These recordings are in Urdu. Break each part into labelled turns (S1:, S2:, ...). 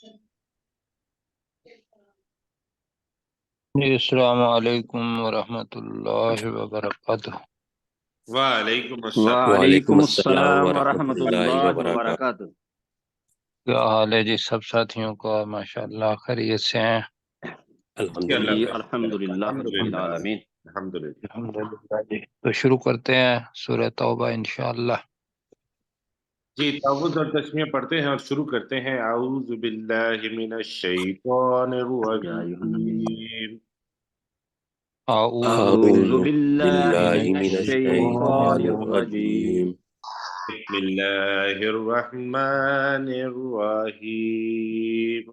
S1: جی السلام علیکم ورحمۃ اللہ وبرکاتہ۔
S2: وعلیکم السلام۔
S3: وعلیکم
S4: وعلیکم السلام
S3: السلام
S4: ورحمۃ
S3: ورحمۃ
S4: اللہ
S3: اللہ
S4: وبرکاتہ۔
S3: وبرکاتہ۔
S1: کیا حال ہے جی سب ساتھیوں کا؟ ماشاءاللہ خیریت سے ہیں؟
S2: جی اللہ
S3: جی
S2: کا
S3: الحمد
S2: شکر ہے،
S3: للہ رب
S2: الحمدللہ
S3: العالمین۔
S2: الحمدللہ۔
S1: الحمدللہ جی، تو شروع کرتے ہیں سورہ توبہ انشاءاللہ۔
S2: جی تعوذ اور تسمیہ پڑھتے ہیں اور شروع کرتے ہیں۔ اعوذ باللہ من الشیطان
S3: یا ایھا النبی
S2: الرجیم۔
S1: اعوذ
S3: اعوذ
S4: أعوذ
S3: باللہ
S4: بالله
S3: من
S4: من
S1: باللہ
S3: الشیطان
S4: الشيطان
S3: الرجیم۔
S4: الرجيم.
S2: بسم اللہ الرحمن الرحیم۔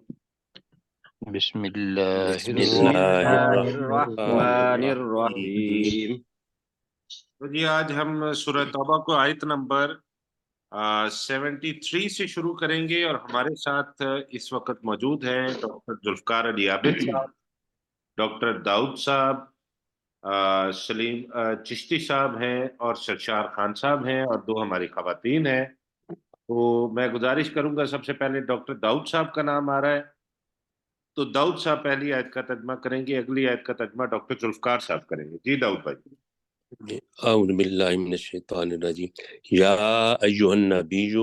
S1: بسم اللہ
S4: بسم
S3: بسم
S4: الله
S3: اللہ
S1: الرحمن
S4: الرحمن
S3: الرحمن
S1: الرحیم۔
S4: الرحيم.
S3: الرحیم۔
S2: تو جی آج ہم سورہ توبہ کو آیت نمبر 73 سے شروع کریں گے، اور ہمارے ساتھ اس وقت موجود ہیں ڈاکٹر ذوالفقار علی عابد صاحب، ڈاکٹر داؤد صاحب، سلیم چشتی صاحب ہیں، اور سرشار خان صاحب ہیں، اور دو ہماری خواتین ہیں۔ تو میں گزارش کروں گا، سب سے پہلے ڈاکٹر داؤد صاحب کا نام آ رہا ہے، تو داؤد صاحب پہلی آیت کا ترجمہ کریں گے، اگلی آیت کا ترجمہ ڈاکٹر ذوالفقار صاحب کریں گے۔ جی داؤد بھائی۔
S4: أعوذ بالله من الشيطان الرجيم. يا أيها النبي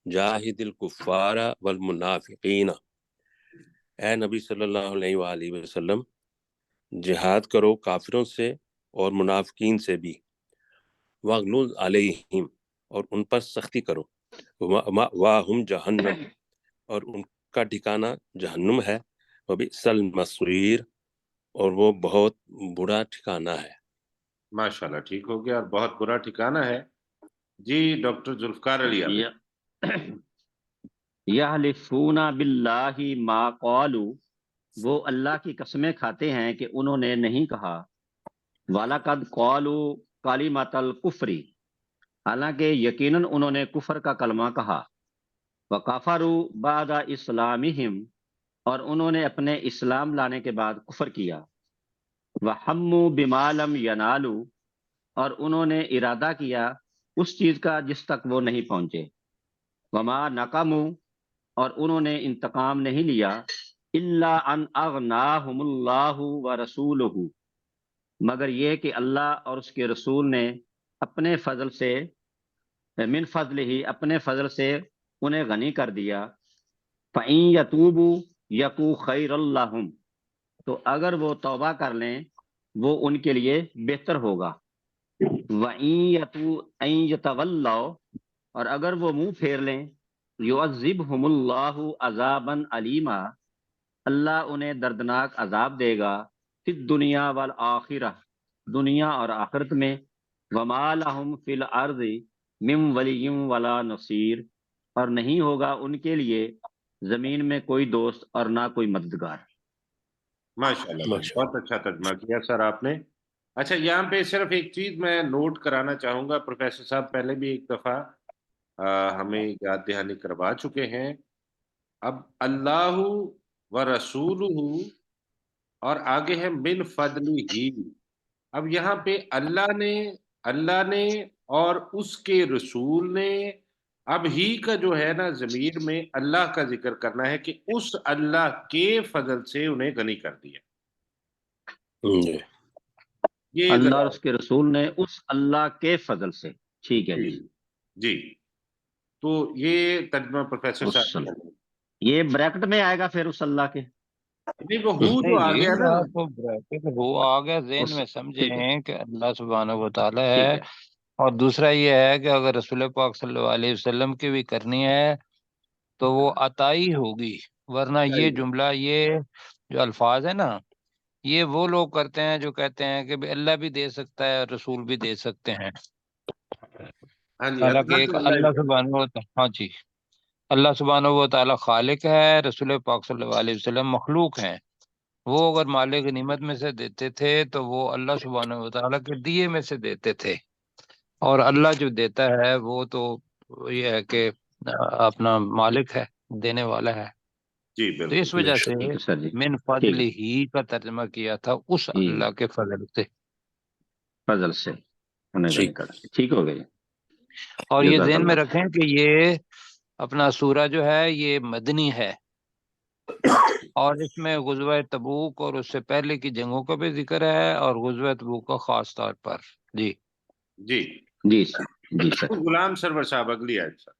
S4: جاهد الكفار والمنافقين. اے نبی صلی اللہ علیہ وآلہ وسلم، جہاد کرو کافروں سے اور منافقین سے بھی۔ وَاغْلُظْ عَلَيْهِمْ، اور ان پر سختی کرو۔ وَمَأْوَاهُمْ جہنم، اور ان کا ٹھکانہ جہنم ہے۔ وَبِئْسَ الْمَصِيرُ، اور وہ بہت برا ٹھکانہ ہے۔
S2: ماشاءاللہ ٹھیک ہو گیا، اور بہت برا ٹھکانہ ہے۔ جی ڈاکٹر ذوالفقار علی عابد۔
S3: یحلفون باللہ ما قالوا، وہ اللہ کی قسمیں کھاتے ہیں کہ انہوں نے نہیں کہا۔ وَلَقَدْ قَالُوا کَلِمَةَ الْكُفْرِ، حالانکہ یقیناً انہوں نے کفر کا کلمہ کہا۔ وَكَفَرُوا بَعْدَ إِسْلَامِهِمْ، اور انہوں نے اپنے اسلام لانے کے بعد کفر کیا۔ وَحَمُّوا بِمَا لَمْ يَنَالُوا، اور انہوں نے ارادہ کیا اس چیز کا جس تک وہ نہیں پہنچے۔ وَمَا نَقَمُوا، اور انہوں نے انتقام نہیں لیا، إِلَّا أَنْ أَغْنَاهُمُ اللَّهُ وَرَسُولُهُ، مگر یہ کہ اللہ اور اس کے رسول نے اپنے فضل سے، من فضل ہی، اپنے فضل سے انہیں غنی کر دیا۔ فَإِن يَتُوبُوا يَكُ خَيْرًا لَّهُمْ، تو اگر وہ توبہ کر لیں وہ ان کے لیے بہتر ہوگا۔ وَإِن يَتَوَلَّوْا، اور اگر وہ منہ پھیر لیں، يُعَذِّبْهُمُ اللَّهُ عَذَابًا عَلِيمًا، اللہ انہیں دردناک عذاب دے گا، فی الدنیا والآخرہ، دنیا اور آخرت میں۔ وَمَا لَهُمْ فِي الْأَرْضِ مِنْ وَلِيٍّ وَلَا نَصِيرٍ، اور نہیں ہوگا ان کے لیے زمین میں کوئی دوست اور نہ کوئی مددگار۔
S2: ماشاءاللہ بھائی، بہت اچھا ترجمہ کیا سر آپ نے۔ اچھا یہاں پہ صرف ایک چیز میں نوٹ کرانا چاہوں گا، پروفیسر صاحب پہلے بھی ایک دفعہ ہمیں یاد دہانی کروا چکے ہیں۔ اب اللہ و رسولہ، اور آگے ہے من فضلہ ہی۔ اب یہاں پہ اللہ نے اور اس کے رسول نے، اب ہی کا جو ہے نا ضمیر میں اللہ کا ذکر کرنا ہے کہ اس اللہ کے فضل سے انہیں غنی کر دیا۔
S4: جی
S2: یہ
S3: اللہ اور
S2: ذرا
S3: اس کے رسول نے اس اللہ کے فضل سے، ٹھیک ہے جی۔
S2: جی، تو یہ ترجمہ پروفیسر صاحب
S3: وسلم،
S2: نے۔
S3: یہ بریکٹ میں آئے گا پھر اس اللہ کے؟
S2: نہیں وہ ہو جو
S1: نہیں
S2: آ
S1: جی،
S2: گیا نا۔
S1: آپ کو بریکٹ وہ آ گیا ذہن میں
S3: ٹھیک ہے،
S1: سمجھیں کہ اللہ سبحانہ و تعالی
S3: ٹھیک
S1: ہے،
S3: ہے۔
S1: اور دوسرا یہ ہے کہ اگر رسول پاک صلی اللہ علیہ وسلم کی بھی کرنی ہے تو وہ عطائی ہوگی، ورنہ یہ جملہ، یہ جو الفاظ ہے نا، یہ وہ لوگ کرتے ہیں جو کہتے ہیں کہ بھی اللہ بھی دے سکتا ہے اور رسول بھی دے سکتے ہیں،
S2: ہاں جی،
S1: حالانکہ
S2: عطا
S1: ایک
S2: تو اللہ ہی
S1: اللہ
S2: کرتا
S1: سبحانہ و تعالی، ہاں جی، اللہ سبحانہ و تعالی خالق ہے، رسول پاک صلی اللہ علیہ وسلم مخلوق ہیں۔ وہ اگر مال غنیمت میں سے دیتے تھے تو وہ اللہ سبحانہ و تعالیٰ کے دیے میں سے دیتے تھے، اور اللہ جو دیتا ہے وہ تو یہ ہے کہ اپنا مالک ہے، دینے والا ہے۔
S2: جی
S1: تو اس
S2: بالکل۔
S1: وجہ سے
S3: ٹھیک ہے سر جی،
S1: من
S3: ٹھیک
S1: فضل
S3: ہے
S1: ہی کا ترجمہ کیا تھا، اس
S3: جی،
S1: اللہ کے فضل سے۔
S3: فضل سے انہیں
S4: ٹھیک۔
S3: غنی کر دیا، ٹھیک ہو گئی۔
S1: اور یہ
S3: جزاک
S1: ذہن میں
S3: اللہ۔
S1: رکھیں کہ یہ اپنا سورہ جو ہے یہ مدنی ہے، اور اس میں غزوہ تبوک اور اس سے پہلے کی جنگوں کا بھی ذکر ہے اور غزوہ تبوک کا خاص طور پر. جی
S2: جی
S3: جی سر. جی سر.
S2: غلام سرور صاحب اگلی آیت سر.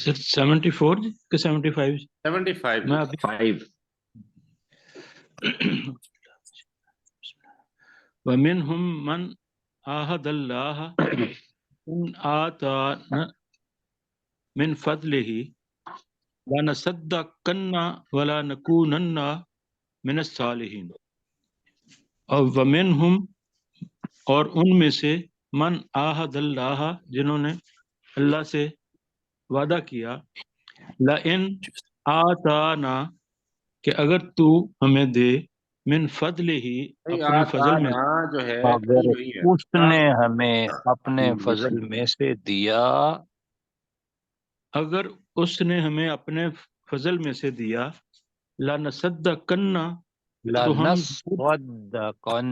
S5: سر 74 کہ 75
S2: 75
S5: میں ابھی
S3: 5.
S5: وَمِنْهُمْ مَنْ عَاهَدَ اللَّهَ إِنْ آتَانَا مِنْ فَضْلِهِ لَنَصَدَّقَنَّ وَلَنَكُونَنَّ مِنَ الصَّالِحِينَ. اور وَمِنْهُمْ اور ان میں سے من عَاهَدَ اللَّهَ جنہوں نے اللہ سے وعدہ کیا لَإِنْ آتَانَا کہ اگر تو ہمیں دے من فضلہ اپنے فضل میں
S2: جو ہے
S1: اگر
S2: وہی ہے.
S1: اس نے ہمیں اپنے فضل میں سے دیا
S5: اگر اس نے ہمیں اپنے فضل میں سے دیا لنصدقن تو ہم
S1: لنصدقن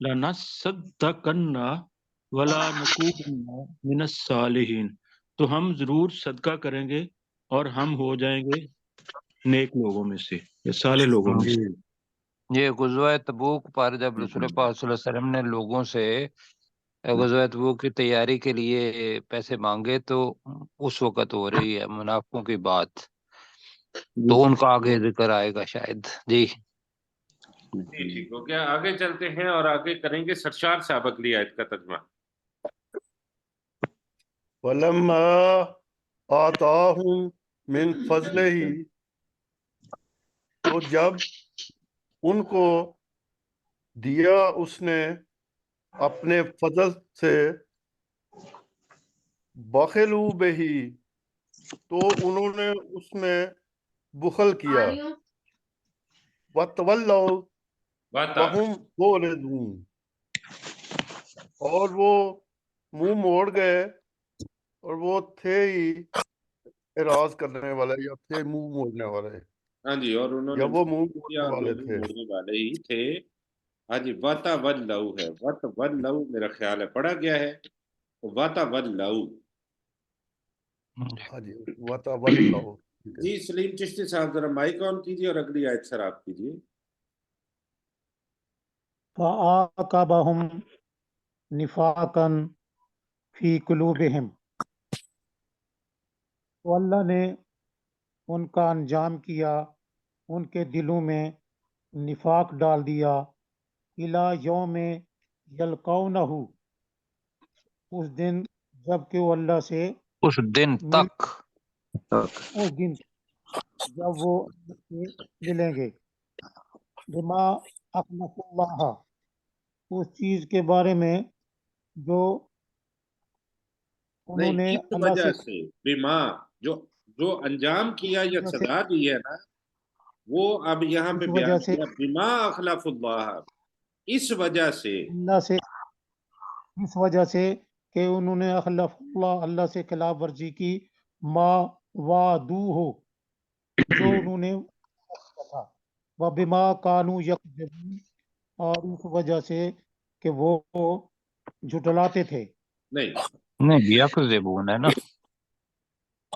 S5: لنصدقن ولا نکونن من الصالحین تو ہم ضرور صدقہ کریں گے اور ہم ہو جائیں گے نیک لوگوں میں سے یا صالح لوگوں میں سے.
S1: یہ غزوہ تبوک پر جب رسول پاک صلی اللہ علیہ وسلم نے لوگوں سے غزوہ تبوک کی تیاری کے لیے پیسے مانگے تو اس وقت ہو رہی ہے منافقوں کی بات، تو ان کا آگے ذکر آئے گا شاید. جی
S2: جی ٹھیک ہو گیا. آگے چلتے ہیں اور آگے کریں گے سرشار صاحب اگلی آیت کا ترجمہ.
S6: وَلَمَّا آتَاهُم مِّن فَضْلِهِ تو جب ان کو دیا اس نے اپنے فضل سے بخلوا بہی تو انہوں نے اس میں بخل کیا وَتَوَلَّوْا وَهُمْ مُعْرِضُونَ اور وہ منہ موڑ گئے اور وہ تھے ہی اعراض کرنے والے یا تھے منہ موڑنے والے.
S2: ہاں جی، اور انہوں
S6: یا
S2: نے
S6: وہ منہ
S2: کیا
S6: موڑنے والے تھے.
S2: موڑنے والے ہی تھے. ہاں جی، وَتَوَلَّوْا ہے. وَتَوَلَّوْا میرا خیال ہے پڑھا گیا ہے. وَتَوَلَّوْا.
S6: ہاں جی وَتَوَلَّوْا.
S2: جی سلیم چشتی صاحب ذرا مائک آن کیجیے اور اگلی آیت سر آپ کیجیے.
S7: فَعَاقَبَهُمْ نِفَاقًا فِي قُلُوبِهِمْ تو اللہ نے ان کا انجام کیا، ان کے دلوں میں نفاق ڈال دیا. اِلَى یوم یلقونہ اس دن جب کہ وہ اللہ سے
S1: اس دن تک
S7: اس دن جب وہ اللہ سے ملیں گے. بما اخلف اللہ اس چیز کے بارے میں جو انہوں نے
S2: نہیں، اس
S7: اللہ
S2: وجہ سے بما جو انجام کیا یا
S7: سے
S2: سزا دی ہے نا، وہ اب یہاں پہ
S7: اس
S2: بیان
S7: وجہ سے
S2: کیا بما اخلف اللہ، اس وجہ سے.
S7: اللہ سے اس وجہ سے کہ انہوں نے اخلف اللہ اللہ سے خلاف ورزی کی. ما وعدو ہو جو انہوں نے کیا تھا. وبما کانوا یکذبون اور اس وجہ سے کہ وہ جھٹلاتے تھے.
S1: نہیں یکذبون ہے نا،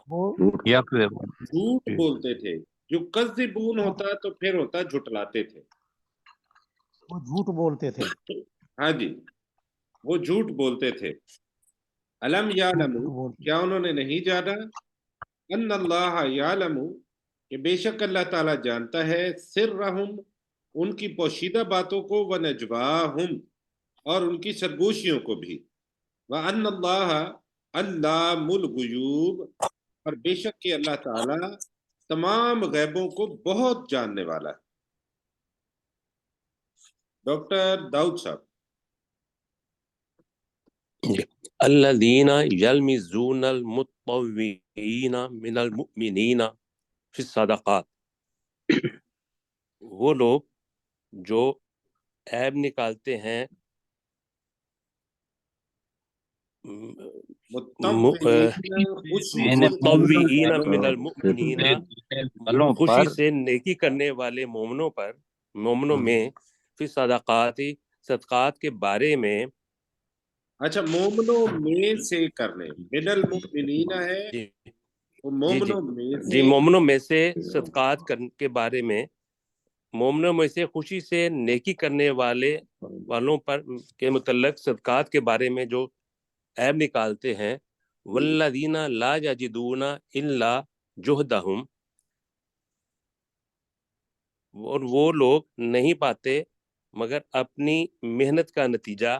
S7: وہ
S1: یکذبون.
S2: جھوٹ بولتے تھے. جو کذبون ہوتا تو پھر ہوتا جھٹلاتے تھے.
S7: وہ جھوٹ بولتے تھے.
S2: ہاں جی، وہ جھوٹ بولتے تھے. علم یعلموا کیا انہوں نے نہیں جانا ان اللہ یعلم کہ بے شک اللہ تعالیٰ جانتا ہے سرہم ان کی پوشیدہ باتوں کو ونجواہم اور ان کی سرگوشیوں کو بھی. وان اللہ علام الغیوب اور بے شک کہ اللہ تعالیٰ تمام غیبوں کو بہت جاننے والا ہے. ڈاکٹر داؤد صاحب.
S4: الذین یلمزون المطوعین من المؤمنین فی الصدقات وہ لوگ جو عیب نکالتے ہیں مطوعین من المؤمنین خوشی سے نیکی کرنے والے مومنوں پر مومنوں میں فی صدقات صدقات کے بارے میں.
S2: اچھا، مومنوں میں سے کرنے من المؤمنین ہے وہ
S4: جی جی
S2: مومنوں میں
S4: جی
S2: سے
S4: مومنوں میں سے صدقات کے بارے میں، مومنوں میں سے خوشی سے نیکی کرنے والوں پر کے متعلق صدقات کے بارے میں جو عیب نکالتے ہیں، والذین لا یجدون الا جہدہم، اور وہ لوگ نہیں پاتے مگر اپنی محنت کا نتیجہ،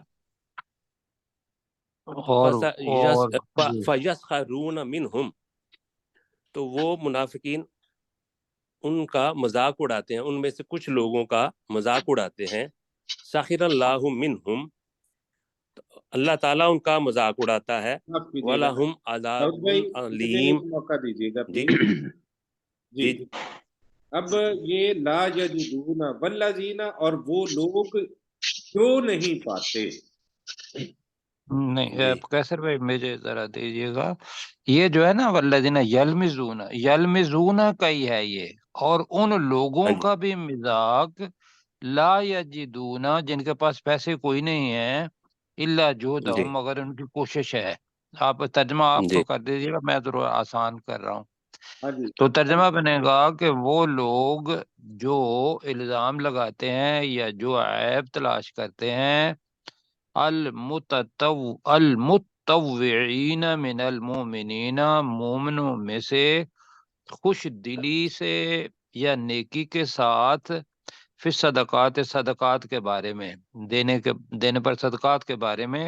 S1: اور جی
S4: فَيَسْخَرُونَ مِنْهُمْ، تو وہ منافقین ان کا مذاق اڑاتے ہیں، ان میں سے کچھ لوگوں کا مذاق اڑاتے ہیں، سخر اللہ منہم، اللہ تعالیٰ ان کا مذاق اڑاتا ہے،
S2: معاف کیجیے گا
S4: وَلَهُمْ
S2: داؤد
S4: عَذَابٌ
S2: بھائی، مجھے
S4: عَلِيمٌ۔
S2: ایک موقع دیجیے گا
S4: جی
S2: پلیز.
S4: جی
S2: جی اب یہ لا یجدون والذین، اور وہ لوگ جو نہیں پاتے.
S1: نہیں،
S4: جی
S1: کیسر بھائی مجھے ذرا دیجیے گا، یہ جو ہے نا والذین یلمزون، یلمزون کا ہی ہے یہ، اور ان لوگوں
S4: ہاں جی
S1: کا بھی مذاق لا یجدون، جن کے پاس پیسے کوئی نہیں ہے، الا
S4: جی
S1: جہدہم، مگر ان کی کوشش ہے. آپ ترجمہ آپ
S4: جی
S1: تو کر دیجیے گا، میں ضرور آسان کر رہا ہوں.
S2: ہاں جی
S1: تو ترجمہ بنے گا کہ وہ لوگ جو الزام لگاتے ہیں یا جو عیب تلاش کرتے ہیں، المتطوعین من المؤمنین، مومنوں میں سے خوش دلی سے یا نیکی کے ساتھ، پھر صدقات کے بارے میں، دینے پر صدقات کے بارے میں.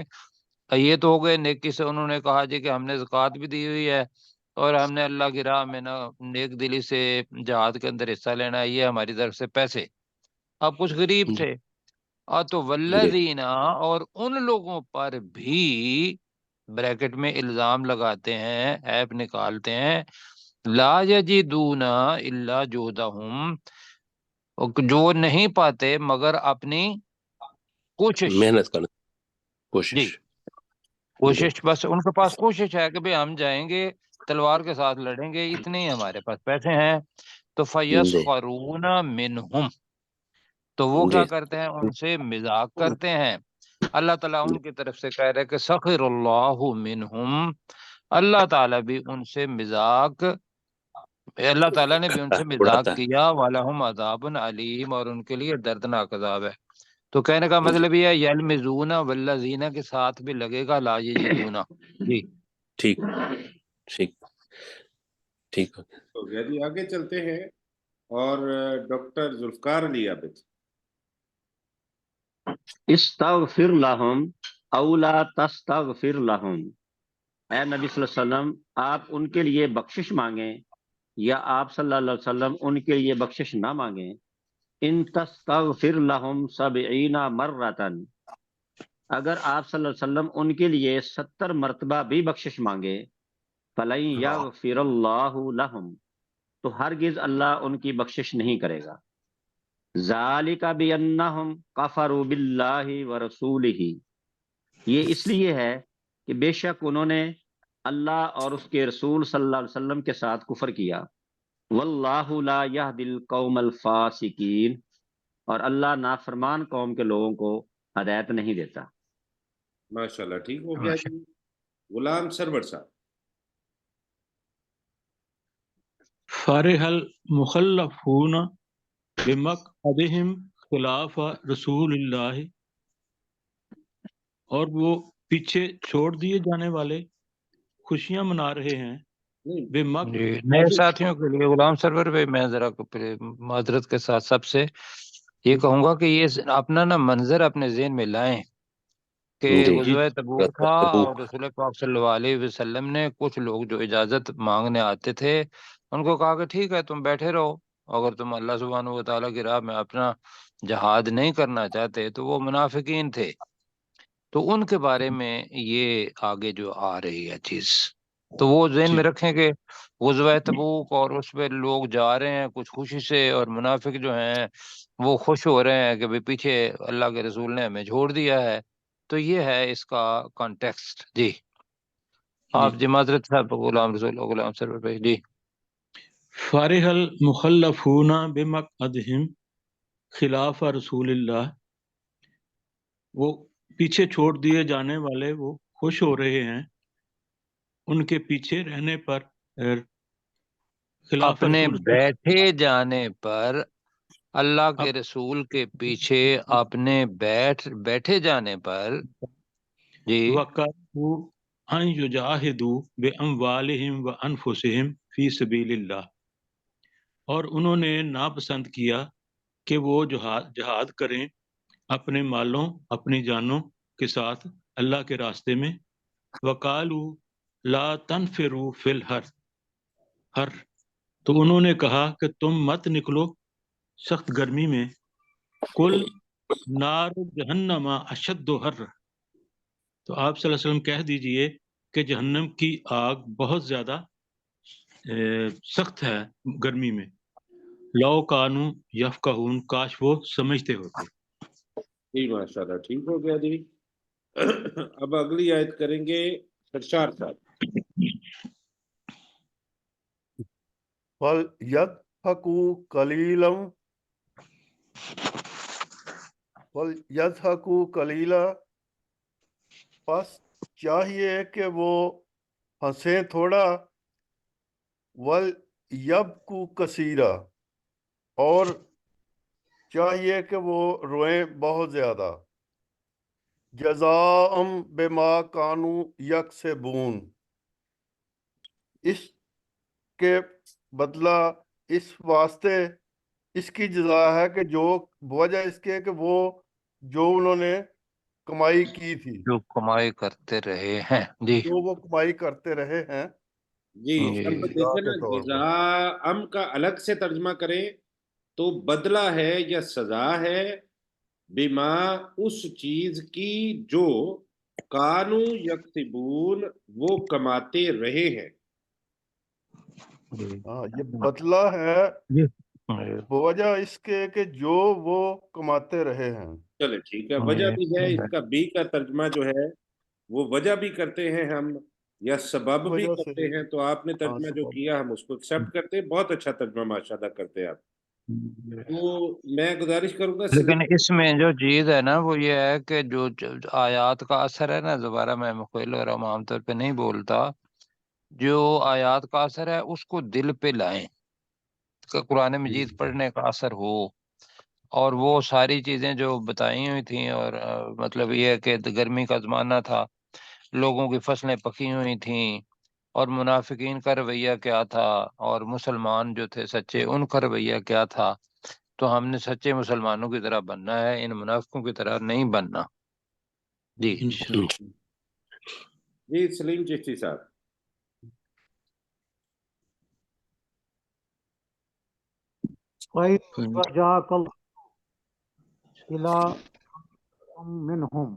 S1: یہ تو ہو گئے نیکی سے، انہوں نے کہا جی کہ ہم نے زکوٰۃ بھی دی ہوئی ہے اور ہم نے اللہ کی راہ میں نا نیک دلی سے جہاد کے اندر حصہ لینا ہے، یہ ہماری طرف سے پیسے. اب کچھ غریب
S4: جی
S1: تھے، تو
S4: جی
S1: والذین، اور ان لوگوں پر بھی بریکٹ میں الزام لگاتے ہیں، عیب نکالتے ہیں، لا یجدون الا جہدہم، جو نہیں پاتے مگر اپنی کوشش.
S4: محنت کرنا، کوشش.
S1: جی
S4: جی
S1: کوشش، بس ان کے پاس کوشش ہے کہ بھئی ہم جائیں گے تلوار کے ساتھ لڑیں گے، اتنے ہی ہمارے پاس پیسے ہیں. تو
S4: جی
S1: فیسخرون منہم، تو وہ
S4: جی
S1: کیا کرتے ہیں، ان سے مذاق کرتے ہیں. اللہ تعالیٰ ان کی طرف سے کہہ رہے کہ سخر اللہ منہم، اللہ تعالیٰ بھی ان سے مذاق، اللہ تعالیٰ نے بھی ان سے مذاق
S4: اڑاتا
S1: کیا، وَلَهُمْ عَذَابٌ عَلِيمٌ، اور ان کے لیے دردناک عذاب ہے. تو کہنے کا
S4: ہے. جی
S1: مطلب یہ ہے یلمزون والذین کے ساتھ بھی لگے گا لا یجدون. جی
S4: ٹھیک ٹھیک ٹھیک.
S2: ہو گیا جی. آگے چلتے ہیں، اور ڈاکٹر ذوالفقار علی عابد.
S3: استغفر لہم او لا تستغفر لہم، اے نبی صلی اللہ علیہ وسلم آپ ان کے لیے بخشش مانگیں یا آپ صلی اللہ علیہ وسلم ان کے لیے بخشش نہ مانگیں. ان تستغفر لہم 70 مرتن، اگر آپ صلی اللہ علیہ وسلم ان کے لیے 70 مرتبہ بھی بخشش مانگے، فلن یغفر اللہ لہم، تو ہرگز اللہ ان کی بخشش نہیں کرے گا. ذالک بانہم کفروا باللہ ورسولہ، یہ اس لیے ہے کہ بے شک انہوں نے اللہ اور اس کے رسول صلی اللہ علیہ وسلم کے ساتھ کفر کیا. واللہ لا یہدی القوم الفاسقین، اور اللہ نافرمان قوم کے لوگوں کو ہدایت نہیں دیتا.
S2: ماشاءاللہ، ٹھیک ہو گیا جی. غلام سرور صاحب.
S5: فرح المخلفون بمقعدہم خلاف رسول اللہ، اور وہ پیچھے چھوڑ دیے جانے والے خوشیاں منا رہے ہیں بمقعد.
S1: جی نئے ساتھیوں کے لیے غلام سرور بھائی میں ذرا معذرت کے ساتھ سب سے یہ کہوں گا کہ یہ اپنا نا منظر اپنے ذہن میں لائیں کہ
S4: جی
S1: غزوہ تبوک تھا اور
S4: تبوک.
S1: رسول پاک صلی اللہ علیہ وسلم نے کچھ لوگ جو اجازت مانگنے آتے تھے ان کو کہا کہ ٹھیک ہے تم بیٹھے رہو، اگر تم اللہ سبحانہ و تعالیٰ کی راہ میں اپنا جہاد نہیں کرنا چاہتے. تو وہ منافقین تھے، تو ان کے بارے میں یہ آگے جو آ رہی ہے چیز، تو وہ ذہن میں رکھیں کہ غزوہ تبوک اور اس پہ لوگ جا رہے ہیں کچھ خوشی سے، اور منافق جو ہیں وہ خوش ہو رہے ہیں کہ بھی پیچھے اللہ کے رسول نے ہمیں چھوڑ دیا ہے. تو یہ ہے اس کا کانٹیکسٹ. جی آپ جی معذرت صاحب، غلام سرور بھائی. جی
S5: فرح المخلفون بمقعدہم خلاف رسول اللہ، وہ پیچھے چھوڑ دیے جانے والے وہ خوش ہو رہے ہیں ان کے پیچھے رہنے پر خلاف
S1: اپنے
S5: رسول
S1: بیٹھے جانے پر اللہ کے رسول کے پیچھے اپنے بیٹھے جانے پر جی
S5: وَقَالُوا أَن يُجَاهِدُوا بِأَمْوَالِهِمْ وَأَنفُسِهِمْ فِي سَبِيلِ اللَّهِ، اور انہوں نے ناپسند کیا کہ وہ جہاد کریں اپنے مالوں اپنی جانوں کے ساتھ اللہ کے راستے میں. وَقَالُوا لَا تَنْفِرُوا فِي الْحَرِّ، تو انہوں نے کہا کہ تم مت نکلو سخت گرمی میں. کل نار جہنم اشد حر، تو آپ صلی اللہ علیہ وسلم کہہ دیجئے کہ جہنم کی آگ بہت زیادہ سخت ہے گرمی میں. لو کانو یفقہون، کاش وہ سمجھتے ہوتے.
S2: جی ماشاء اللہ، ٹھیک ہو گیا جی. اب اگلی آیت کریں گے سرشار صاحب.
S6: فَلْيَضْحَكُوا قَلِيلًا پس چاہیے کہ وہ ہنسیں تھوڑا. وَلْيَبْكُوا كَثِيرًا، اور چاہیے کہ وہ روئیں بہت زیادہ. جزاء بما كانوا یکسبون، اس کے بدلہ اس واسطے، اس کی جزا ہے کہ جو بوجہ اس کے کہ وہ جو انہوں نے کمائی کی تھی،
S1: جو کمائی کرتے رہے ہیں. جی
S6: جو وہ کمائی کرتے رہے ہیں.
S2: جی
S1: جی
S2: اب
S6: جزا
S2: دیکھیں نا،
S6: کے طور پر.
S2: جزا کا الگ سے ترجمہ کریں تو بدلہ ہے یا سزا ہے، بما اس چیز کی جو کانو یکسبون وہ کماتے رہے ہیں.
S6: ہاں، یہ بدلہ ہے
S1: جی
S6: بوجہ اس کے کہ جو وہ کماتے رہے ہیں.
S2: چلے ٹھیک ہے، وجہ بھی ہے. اس کا بی کا ترجمہ جو ہے وہ وجہ بھی کرتے ہیں ہم، یا سبب بھی
S6: وجہ سے
S2: کرتے ہیں. تو آپ نے ترجمہ جو
S6: سبب.
S2: کیا ہم اس کو ایکسپٹ کرتے ہیں. بہت اچھا ترجمہ ماشاءاللہ کرتے ہیں آپ. تو میں گزارش کروں گا
S1: لیکن اس میں جو چیز ہے نا وہ یہ ہے کہ جو آیات کا اثر ہے نا، دوبارہ میں مخیل اور عام طور پہ نہیں بولتا، جو آیات کا اثر ہے اس کو دل پہ لائیں کہ قرآن مجید پڑھنے کا اثر ہو. اور وہ ساری چیزیں جو بتائی ہوئی تھیں، اور مطلب یہ ہے کہ گرمی کا زمانہ تھا، لوگوں کی فصلیں پکی ہوئی تھیں، اور منافقین کا رویہ کیا تھا، اور مسلمان جو تھے سچے ان کا رویہ کیا تھا. تو ہم نے سچے مسلمانوں کی طرح بننا ہے، ان منافقوں کی طرح نہیں بننا. جی
S5: انشاءاللہ.
S2: جی سلیم چشتی صاحب.
S7: فَإِن رَجَعَكَ اللَّهُ إِلَىٰ مِنْهُمْ،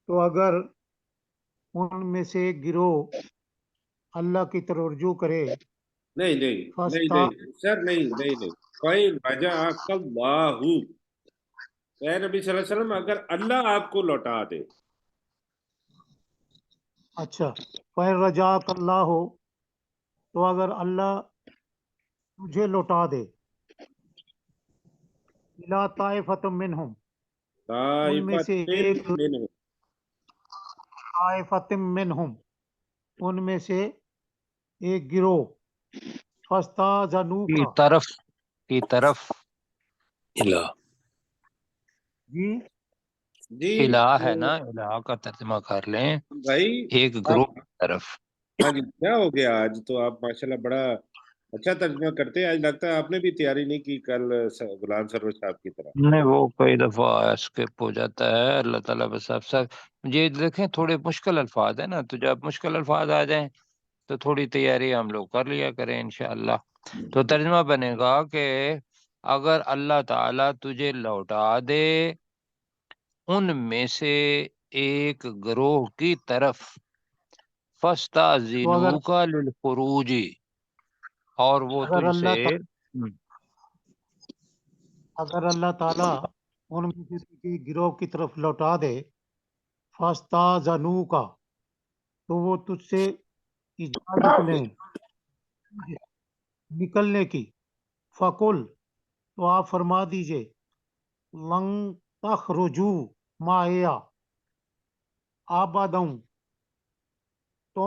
S7: تو اگر ان میں سے گروہ اللہ کی طرف رجوع کرے،
S2: نہیں نہیں نہیں
S7: فَاسْتَ
S2: نہیں سر، نہیں نہیں نہیں. فَإِن رَجَعَكَ اللَّهُ، اے نبی صلی اللہ علیہ وسلم اگر اللہ آپ کو لوٹا دے.
S7: اچھا، فَإِن رَجَعَكَ اللَّهُ، تو اگر اللہ تجھے لوٹا دے، إِلَىٰ طَائِفَةٍ مِّنْهُمْ، ان میں سے
S2: طائفۃ
S7: ایک
S2: منہم،
S7: طَائِفَةٍ مِّنْهُمْ، ان میں سے ایک گروہ،
S1: کی
S7: فَاسْتَأْذَنُوكَ،
S1: طرف
S4: الہ
S7: جی
S2: جی
S1: الہ ہے
S2: تو
S1: نا، الہ کا ترجمہ کر لیں
S2: بھائی
S1: ایک
S2: آپ،
S1: گروہ کی طرف.
S2: ہاں جی کیا ہو گیا آج تو آپ ماشاءاللہ بڑا اچھا ترجمہ کرتے ہیں. آج لگتا ہے آپ نے بھی تیاری نہیں کی کل غلام سرور صاحب کی طرح.
S1: نہیں، وہ کئی دفعہ اسکپ ہو جاتا ہے. اللہ تعالیٰ بس آپ سب یہ دیکھیں، تھوڑے مشکل الفاظ ہیں نا، تو جب مشکل الفاظ آ جائیں تو تھوڑی تیاری ہم لوگ کر لیا کریں انشاءاللہ. تو ترجمہ بنے گا کہ اگر اللہ تعالیٰ تجھے لوٹا دے ان میں سے ایک گروہ کی طرف،
S7: تو
S1: فَاسْتَأْذِنُوكَ لِلْخُرُوجِ، اور وہ
S7: اگر
S1: تجھ سے
S7: اللہ تعالیٰ ان میں سے کسی گروہ کی طرف لوٹا دے، فَاسْتَأْذَنُوكَ، تو وہ تجھ سے اجازت لیں نکلنے کی. فَقُلْ، تو آپ فرما دیجئے، لَن تَخْرُجُوا مَعِیَ أَبَدًا، تو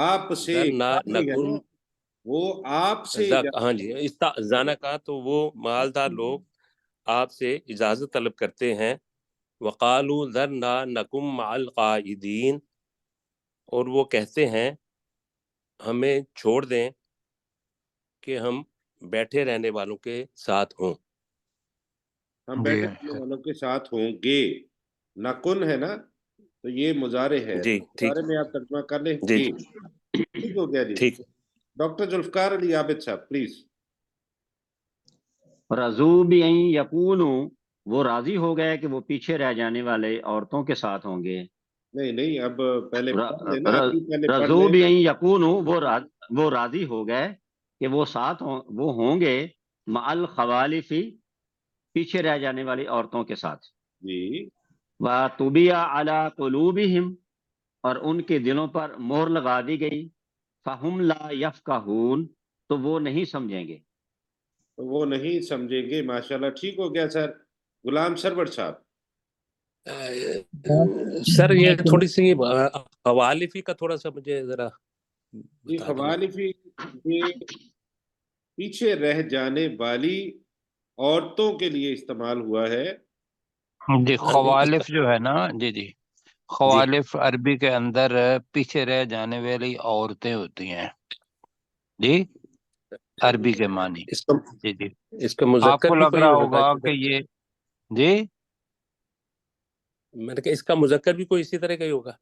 S2: آپ سے
S4: ذرنا
S2: نہیں ہے
S4: نکن
S2: نا، وہ آپ سے
S4: ہاں جی زانا کا تو وہ مالدار لوگ آپ سے اجازت طلب کرتے ہیں، وقالو ذرنا نکم مع القاعدین، اور وہ کہتے ہیں ہمیں چھوڑ دیں کہ ہم بیٹھے رہنے والوں کے ساتھ ہوں۔
S2: ہم
S1: جی
S2: بیٹھے رہنے والوں کے ساتھ ہوں گے، نکن ہے نا، تو یہ مضارع ہے،
S4: جی ٹھیک،
S2: مضارع میں آپ ترجمہ کر لیں
S4: جی
S2: گے، ٹھیک ہو گیا جی۔
S4: ٹھیک۔
S2: ڈاکٹر ذوالفقار علی عابد صاحب پلیز۔
S3: رضو بھی یقونو، وہ راضی ہو گئے کہ وہ پیچھے رہ جانے والے عورتوں کے ساتھ ہوں گے۔
S2: نہیں اب پہلے پڑھ لیں نا، ابھی پہلے پڑھ
S3: رضو
S2: لیں۔
S3: بھی یقونو، وہ راضی ہو گئے کہ وہ ساتھ وہ ہوں گے مع الخوالفی، پیچھے رہ جانے والی عورتوں کے ساتھ۔
S2: جی
S3: وَطُبِعَ عَلَى قُلُوبِهِمْ، اور ان کے دلوں پر مہر لگا دی گئی، فَهُمْ لَا يَفْقَهُونَ، تو وہ نہیں سمجھیں گے۔
S2: تو وہ نہیں سمجھیں گے، ماشاءاللہ ٹھیک ہو گیا سر۔ غلام سرور صاحب۔
S4: سر یہ تھوڑی سی خوالفی کا تھوڑا سا مجھے ذرا
S2: یہ
S4: بتا دیں۔
S2: خوالفی یہ پیچھے رہ جانے والی عورتوں کے لیے استعمال ہوا ہے۔
S1: جی خوالف جو ہے نا، جی
S4: جی
S1: خوالف عربی کے اندر پیچھے رہ جانے والی عورتیں ہوتی ہیں جی، عربی کے معنی۔
S4: اس کا
S1: جی
S4: اس کا
S1: آپ
S4: مذکر
S1: کو
S4: بھی
S1: لگ
S4: کوئی
S1: رہا
S4: ہوگا
S1: ہوگا
S4: اسی
S1: کہ
S4: طرح؟
S1: یہ جی
S4: میں نے کہا اس کا مذکر بھی کوئی اسی طرح کا ہی ہوگا؟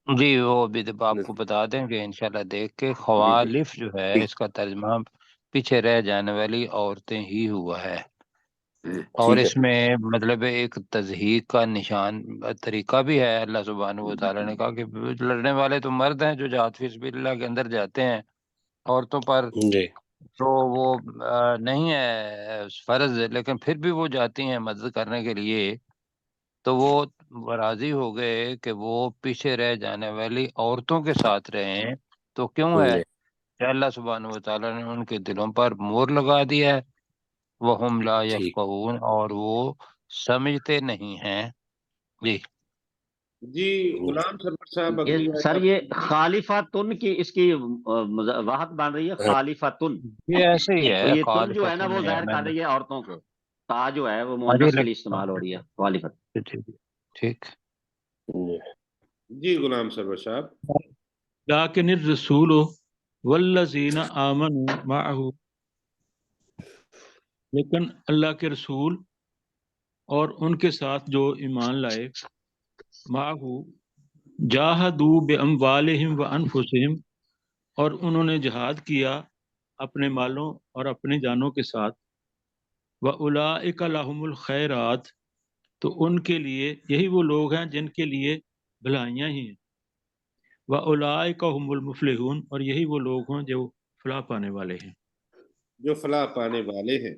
S1: جی وہ بھی آپ کو بتا دیں گے انشاءاللہ دیکھ کے۔
S4: جی
S1: خوالف جو ہے اس کا ترجمہ پیچھے رہ جانے والی عورتیں ہی ہوا ہے، اور
S4: ٹھیک ہے۔
S1: اس میں مطلب ایک تضحیق کا نشان طریقہ بھی ہے۔ اللہ سبحانہ و تعالیٰ نے کہا کہ لڑنے والے تو مرد ہیں جو جہاد فی سبیل اللہ کے اندر جاتے ہیں، عورتوں پر
S4: جی
S1: تو وہ نہیں ہے فرض، لیکن پھر بھی وہ جاتی ہیں مدد کرنے کے لیے، تو وہ راضی ہو گئے کہ وہ پیچھے رہ جانے والی عورتوں کے ساتھ رہیں۔ تو کیوں ہے
S4: جی
S1: کہ اللہ سبحانہ و تعالیٰ نے ان کے دلوں پر مور لگا دیا ہے، وَهُمْ لَا
S4: ٹھیک۔
S1: يَفْقَهُونَ، اور وہ سمجھتے نہیں ہیں۔ جی
S2: جی غلام سرور صاحب اگلی
S3: یہ
S2: آیت
S3: سر
S2: آپ
S3: یہ خالفتن کی اس کی واحد بن رہی ہے، خالفتن،
S1: یہ ایسے ہی
S3: تو
S1: ہے،
S3: یہ تن جو ہے نا
S1: خالفتن
S3: وہ
S1: ہے،
S3: ظاہر
S1: میں
S3: کر
S1: نے
S3: رہی ہے عورتوں کو، تا جو ہے وہ
S1: مجھے
S3: مونس کے لیے
S1: لگتا
S3: استعمال ہو رہی ہے، خالفت۔
S1: ٹھیک۔
S2: جی غلام سرور صاحب۔
S5: لیکن الرسول والذین آمنوا معه، لیکن اللہ کے رسول اور ان کے ساتھ جو ایمان لائے، معه جاہدوا باموالہم وانفسہم، اور انہوں نے جہاد کیا اپنے مالوں اور اپنی جانوں کے ساتھ، وَأُولَئِكَ لَهُمُ الْخَيْرَاتُ، تو ان کے لیے یہی وہ لوگ ہیں جن کے لیے بھلائیاں ہی ہیں، وَأُولَئِكَ هُمُ الْمُفْلِحُونَ، اور یہی وہ لوگ ہیں جو فلاح پانے والے ہیں۔
S2: جو فلاح پانے والے ہیں۔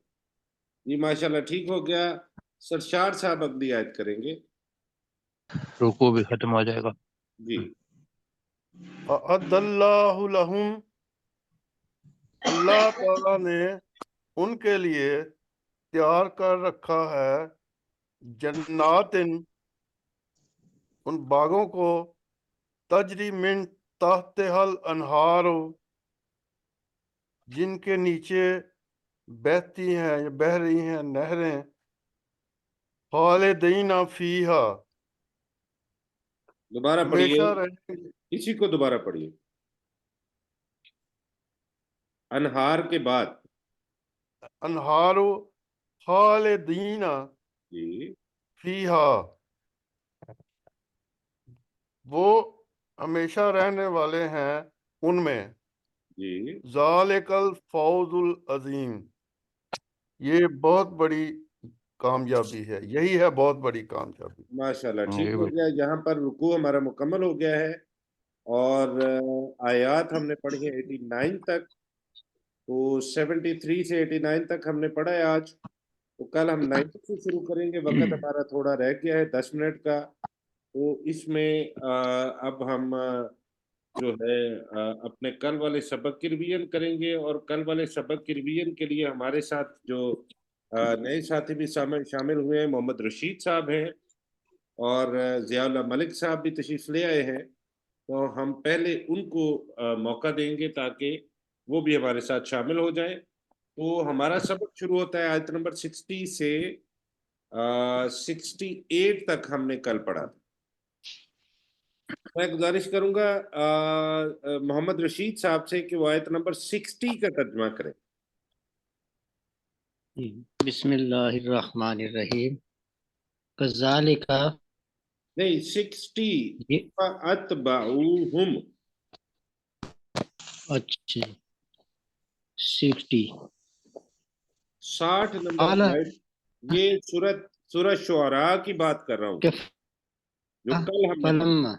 S2: جی ماشاءاللہ ٹھیک ہو گیا۔ سرشار صاحب اگلی آیت کریں گے۔
S1: رکوع بھی ختم ہو جائے گا۔
S2: جی
S6: اعد اللہ لہم، اللہ تعالیٰ نے ان کے لیے تیار کر رکھا ہے جنات، ان باغوں کو، تجری من تحتہا الانہار، جن کے نیچے بہتی ہیں یا بہہ رہی ہیں نہریں، خالدین فیہا،
S2: دوبارہ پڑھیے،
S6: ہمیشہ رہیں گے۔
S2: اسی کو دوبارہ پڑھیے، انہار کے بعد۔
S6: انہار خالدین
S2: جی
S6: فیہا، وہ ہمیشہ رہنے والے ہیں ان میں،
S2: جی
S6: ذالک الفوز العظیم، یہ بہت بڑی کامیابی ہے، یہی ہے بہت بڑی کامیابی۔
S2: ماشاءاللہ ٹھیک
S1: جی
S2: ہو گیا۔ یہاں پر رکوع ہمارا مکمل ہو گیا ہے، اور آیات ہم نے پڑھی ہیں 89 تک، تو 73 سے 89 تک ہم نے پڑھا ہے آج۔ تو کل ہم 90 سے شروع کریں گے، وقت ہمارا تھوڑا رہ گیا ہے 10 منٹ کا، تو اس میں اب ہم جو ہے اپنے کل والے سبق کی ریویژن کریں گے، اور کل والے سبق کی ریویژن کے لیے ہمارے ساتھ جو نئے ساتھی بھی شامل ہوئے ہیں، محمد رشید صاحب ہیں، اور ضیاء اللہ ملک صاحب بھی تشریف لے آئے ہیں۔ تو ہم پہلے ان کو موقع دیں گے تاکہ وہ بھی ہمارے ساتھ شامل ہو جائیں. تو ہمارا سبق شروع ہوتا ہے آیت نمبر 60 سے 68 تک ہم نے کل پڑھا تھا. میں گزارش کروں گا محمد رشید صاحب سے کہ وہ آیت نمبر 60 کا ترجمہ کریں.
S8: بسم اللہ الرحمن الرحیم. کذالک
S2: نہیں 60
S8: یہ
S2: فَأَتْبَعُوهُمْ.
S8: اچھا 60
S2: 60 نمبر
S8: اعلیٰ
S2: آیت. یہ سورہ شعراء کی بات کر رہا ہوں
S8: کہ
S2: جو کل ہم نے پڑھی.
S8: فلما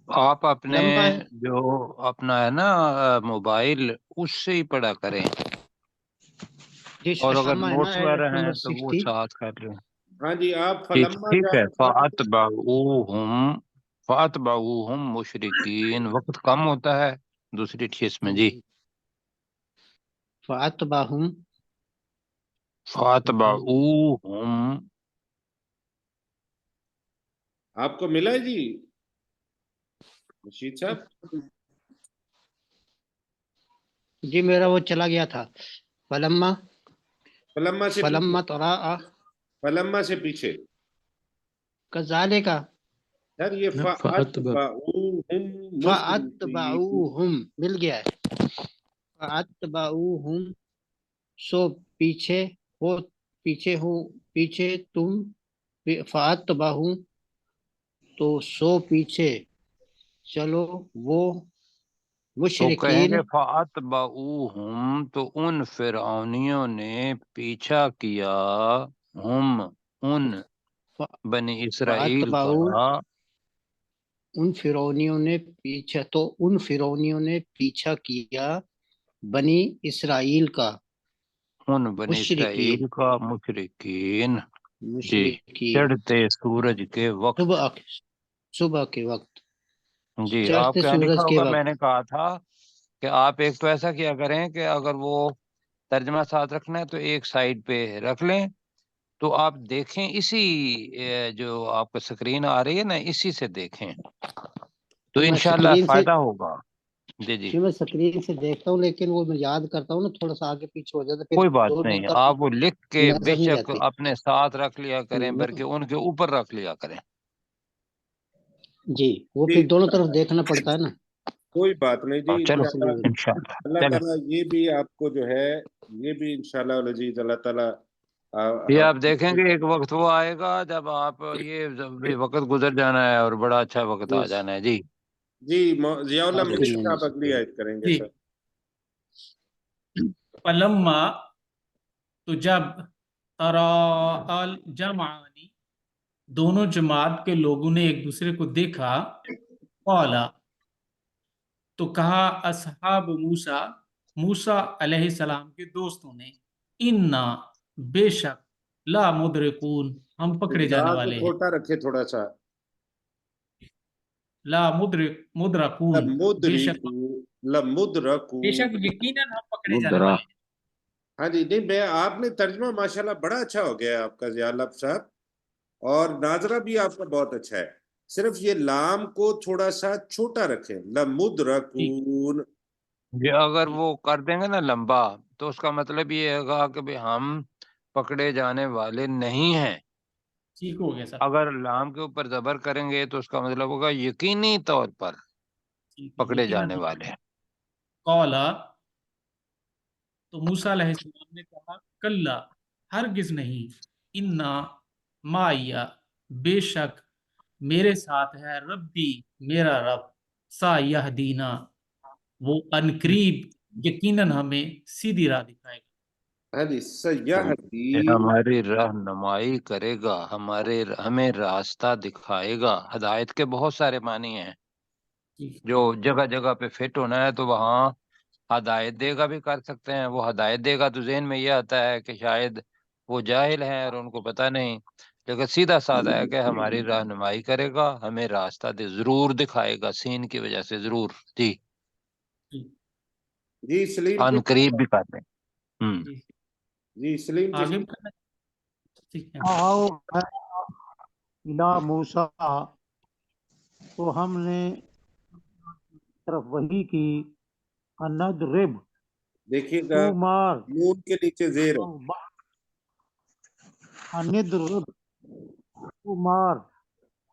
S1: آپ اپنے
S8: لمبا ہے
S1: جو اپنا ہے نا موبائل اس سے ہی پڑھا کریں،
S8: جی
S1: اور اگر
S8: لمبا ہے نا
S1: نوٹس وغیرہ
S8: آیت
S1: ہیں
S8: نمبر
S1: تو وہ
S8: 60.
S1: ساتھ کر لیں.
S2: ہاں جی آپ
S1: ٹھیک
S2: فلما
S1: ٹھیک ہے.
S2: جاءتهم
S1: فَأَتْبَعُوهُمْ مشرکین، وقت کم ہوتا ہے دوسری ٹھیس میں. جی
S8: فاتباہم
S1: فَأَتْبَعُوهُمْ.
S2: آپ کو ملا ہے جی رشید صاحب؟
S8: جی میرا وہ چلا گیا تھا. فلما
S2: فلما سے پیچھے،
S8: فلما تراء
S2: فلما سے پیچھے.
S8: کذالک
S2: سر یہ فَأَتْبَعُوهُمْ مشرکین.
S8: فاتبعوہم مل گیا ہے. فاتبعوہم سو پیچھے ہو پیچھے تم. فاتبعوہم تو سو پیچھے چلو وہ
S1: تو کہیں
S8: مشرکین.
S1: گے فَأَتْبَعُوهُمْ تو ان فرعونیوں نے پیچھا کیا، ہم ان بنی اسرائیل کا،
S8: فاتبعو ان فرعونیوں نے پیچھا کیا بنی اسرائیل کا.
S1: ان بنی
S8: مشرکین
S1: اسرائیل کا مشرکین. جی
S8: مشرکین
S1: چڑھتے سورج کے وقت.
S8: صبح کے وقت
S1: جی آپ
S8: چڑھتے
S1: کے یہاں لکھا
S8: سورج کے
S1: ہوگا، میں
S8: وقت.
S1: نے کہا تھا کہ آپ ایک تو ایسا کیا کریں کہ اگر وہ ترجمہ ساتھ رکھنا ہے تو ایک سائڈ پہ رکھ لیں، تو آپ دیکھیں اسی جو آپ کو سکرین آ رہی ہے نا اسی سے دیکھیں تو
S8: میں
S1: انشاءاللہ
S8: سکرین سے
S1: فائدہ ہوگا. جی جی
S8: میں سکرین سے دیکھتا ہوں، لیکن وہ میں یاد کرتا ہوں نا تھوڑا سا آگے پیچھے ہو جاتا ہے،
S1: کوئی
S8: پھر
S1: بات
S8: دونوں
S1: نہیں،
S8: طرف
S1: آپ وہ لکھ کے بے
S8: نظر نہیں
S1: شک
S8: رہتی.
S1: اپنے ساتھ رکھ لیا کریں، بلکہ ان کے اوپر رکھ لیا کریں.
S8: جی وہ
S2: جی
S8: پھر دونوں طرف دیکھنا پڑتا ہے نا.
S2: کوئی بات نہیں جی.
S1: چلو
S2: انشاءاللہ
S1: انشاءاللہ
S2: اللہ
S1: چلو.
S2: تعالیٰ یہ بھی آپ کو جو ہے یہ بھی انشاءاللہ العزیز اللہ تعالیٰ
S1: یہ آپ دیکھیں گے ایک وقت وہ آئے گا جب آپ یہ وقت گزر جانا ہے اور بڑا اچھا وقت آ جانا ہے. جی
S2: جی ضیاء اللہ
S8: آخری
S2: ملک
S8: میں
S2: صاحب اگلی آیت کریں گے
S9: جی.
S2: سر.
S9: فلما تو جب تراء الجمعانی دونوں جماعت کے لوگوں نے ایک دوسرے کو دیکھا، قالا تو کہا اصحاب موسیٰ موسیٰ علیہ السلام کے دوستوں نے، انا بے شک لا مدرکون ہم پکڑے جانے
S2: لا کو
S9: والے ہیں.
S2: چھوٹا رکھے تھوڑا سا.
S9: لا مدرکون بے شک
S2: لمدرکون.
S9: یقیناً ہم پکڑے جانے والے ہیں.
S2: ہاں جی نہیں میں آپ نے ترجمہ ماشاءاللہ بڑا اچھا ہو گیا ہے آپ کا ضیاء اللہ صاحب، اور ناظرہ بھی آپ کا بہت اچھا ہے. صرف یہ لام کو تھوڑا سا چھوٹا رکھیں. لمدرکون.
S1: یہ اگر وہ کر دیں گے نا لمبا تو اس کا مطلب یہ ہوگا کہ بھی ہم پکڑے جانے والے نہیں ہیں.
S9: ٹھیک ہو گیا سر.
S1: اگر لام کے اوپر زبر کریں گے تو اس کا مطلب ہوگا یقینی طور پر پکڑے جانے والے ہیں.
S9: قالا تو موسیٰ علیہ السلام نے کہا کلا ہرگز نہیں، انا معیا بے شک میرے ساتھ ہے، ربی میرا رب، سا یہدینا وہ انقریب یقیناً ہمیں سیدھی راہ دکھائے گا.
S2: ہاں جی سیہدی.
S1: ہماری رہنمائی کرے گا، ہمیں راستہ دکھائے گا. ہدایت کے بہت سارے معنی ہیں، جو جگہ جگہ پہ فٹ ہونا ہے تو وہاں ہدایت دے گا بھی کر سکتے ہیں. وہ ہدایت دے گا تو ذہن میں یہ آتا ہے کہ شاید وہ جاہل ہیں اور ان کو پتہ نہیں، لیکن سیدھا سادہ ہے کہ ہماری رہنمائی کرے گا، ہمیں راستہ ضرور دکھائے گا، سین کی وجہ سے ضرور. جی
S2: جی سلیم
S1: ان قریب بھی کرتے ہیں.
S2: جی سلیم
S9: آگے بڑھنا ٹھیک ہے.
S7: الا موسیٰ تو ہم نے طرف وہی کی اندرب
S2: دیکھیے گا
S7: تو مار
S2: نون کے نیچے زیر ہے.
S7: اندرب تو مار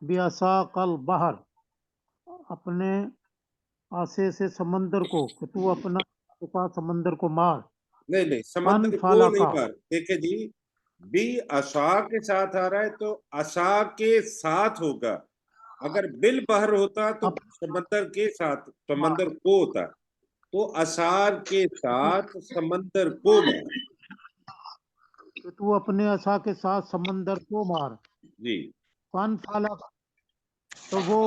S7: بیاساق البحر اپنے آسے سے سمندر کو کہ تو اپنا کے ساتھ سمندر کو مار
S2: نہیں
S7: فن
S2: سمندر کو
S7: فالا
S2: نہیں
S7: کا
S2: مار. دیکھیں جی بھی عصا کے ساتھ آ رہا ہے تو عصا کے ساتھ ہوگا. اگر بل بحر ہوتا تو سمندر کے ساتھ سمندر کو ہوتا. تو عصا کے ساتھ سمندر کو مار.
S7: کہ تو اپنے عصا کے ساتھ سمندر کو مار.
S2: جی
S7: فن فالا کا تو وہ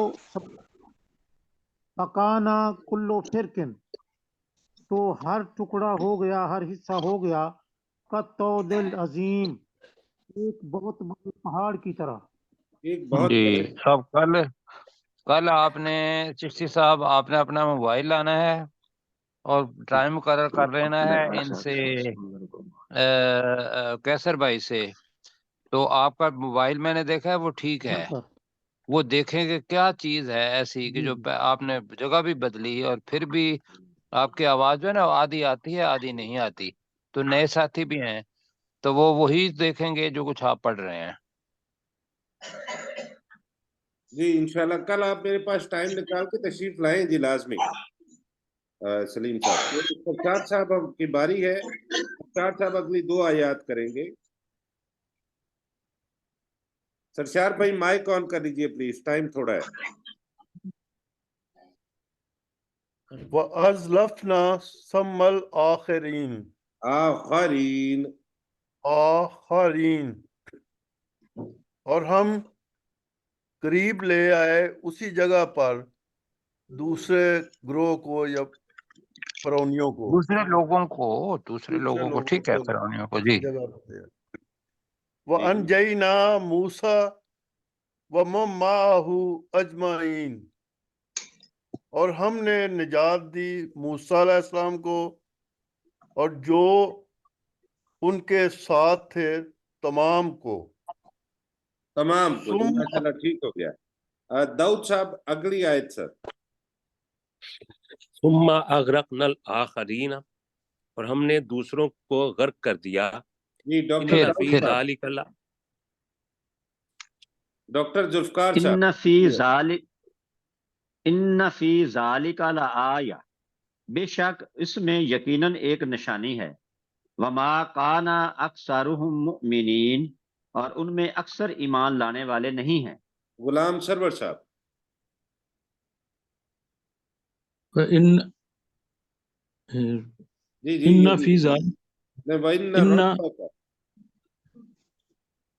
S7: پکانا کلو فرقن تو ہر ٹکڑا ہو گیا ہر حصہ ہو گیا کالطود العظیم ایک بہت بڑے پہاڑ کی طرح.
S2: ایک بہت
S1: جی
S2: بڑے
S1: صاحب کل آپ نے چشتی صاحب آپ نے اپنا موبائل لانا ہے اور ٹائم مقرر کر لینا ہے ان سے کیسر بھائی سے. تو آپ کا موبائل میں نے دیکھا ہے وہ ٹھیک ہے. وہ دیکھیں کہ کیا چیز ہے ایسی کہ جو آپ نے جگہ بھی بدلی اور پھر بھی آپ کی آواز جو ہے نا آدھی آتی ہے آدھی نہیں آتی. تو نئے ساتھی بھی ہیں تو وہ وہی دیکھیں گے جو کچھ آپ پڑھ رہے ہیں.
S2: جی انشاءاللہ کل آپ میرے پاس ٹائم نکال کے تشریف لائیں جی لازمی. سلیم صاحب سرشاد صاحب اب کی باری ہے. سرشاد صاحب اگلی 2 آیات کریں گے. سرشار بھائی مائک آن کر لیجئے پلیز ٹائم تھوڑا ہے.
S6: وَأَزْلَفْنَا ثَمَّ الْآخِرِينَ
S2: آخرین
S6: آخرین اور ہم قریب لے آئے اسی جگہ پر دوسرے گروہ کو یا فرعونیوں کو
S1: دوسرے لوگوں کو ٹھیک ہے فرعونیوں کو. جی
S6: جگہ پہ وَأَنْجَيْنَا مُوسَىٰ وَمَن مَّعَهُ أَجْمَعِينَ اور ہم نے نجات دی موسیٰ علیہ السلام کو اور جو ان کے ساتھ تھے تمام کو.
S2: تمام کو جی ماشاءاللہ ٹھیک ہو گیا. داؤد صاحب اگلی آیت سر.
S4: ثم اغرقنا الآخرین اور ہم نے دوسروں کو غرق کر دیا.
S2: جی ڈاکٹر
S1: پھر
S2: داؤد
S1: پھر
S2: صاحب
S4: ذالک
S2: ڈاکٹر ذوالفقار
S3: ان
S2: صاحب
S3: فی ذالک لآیہ بے شک اس میں یقیناً ایک نشانی ہے. وما کان اکثرهم مؤمنین اور ان میں اکثر ایمان لانے والے نہیں ہیں.
S2: غلام سرور صاحب. جی جی
S5: ان
S2: یہ
S5: فی ذالک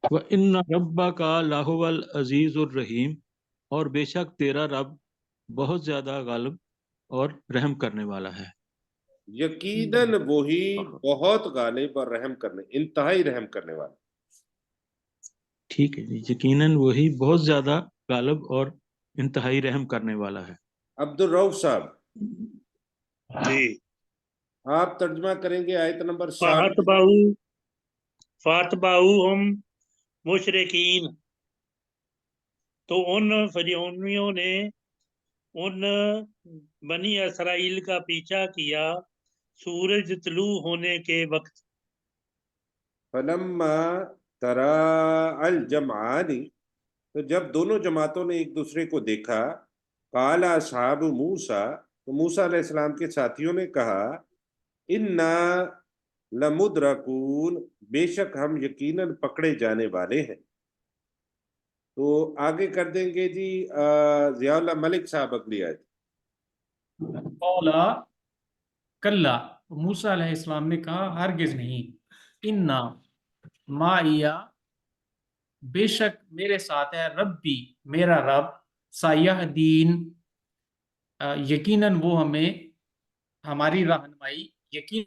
S5: وَإِنَّ رَبَّكَ لَهُوَ الْعَزِيزُ الرَّحِيمُ اور بے شک تیرا رب بہت زیادہ غالب اور رحم کرنے والا ہے.
S2: یقیناً وہی بہت غالب اور رحم کرنے انتہائی رحم کرنے والا.
S5: ٹھیک ہے جی یقیناً وہی بہت زیادہ غالب اور انتہائی رحم کرنے والا ہے.
S2: عبد الرؤف صاحب
S10: جی
S2: آپ ترجمہ کریں گے آیت نمبر 60.
S10: فاتبعوہم مشرکین تو ان فرعونیوں نے ان بنی اسرائیل کا پیچھا کیا سورج طلوع ہونے کے وقت.
S2: فلما تراءى الجمعان تو جب دونوں جماعتوں نے ایک دوسرے کو دیکھا قال اصحاب موسیٰ تو موسیٰ علیہ السلام کے ساتھیوں نے کہا انا لمدرکون بے شک ہم یقیناً پکڑے جانے والے ہیں. تو آگے کر دیں گے جی ضیاء اللہ ملک صاحب اگلی آیت.
S9: قولا کلا موسیٰ علیہ السلام نے کہا ہرگز نہیں. انا معیا بے شک میرے ساتھ ہے ربی میرا رب سایہ دین یقیناً وہ ہمیں ہماری رہنمائی یقین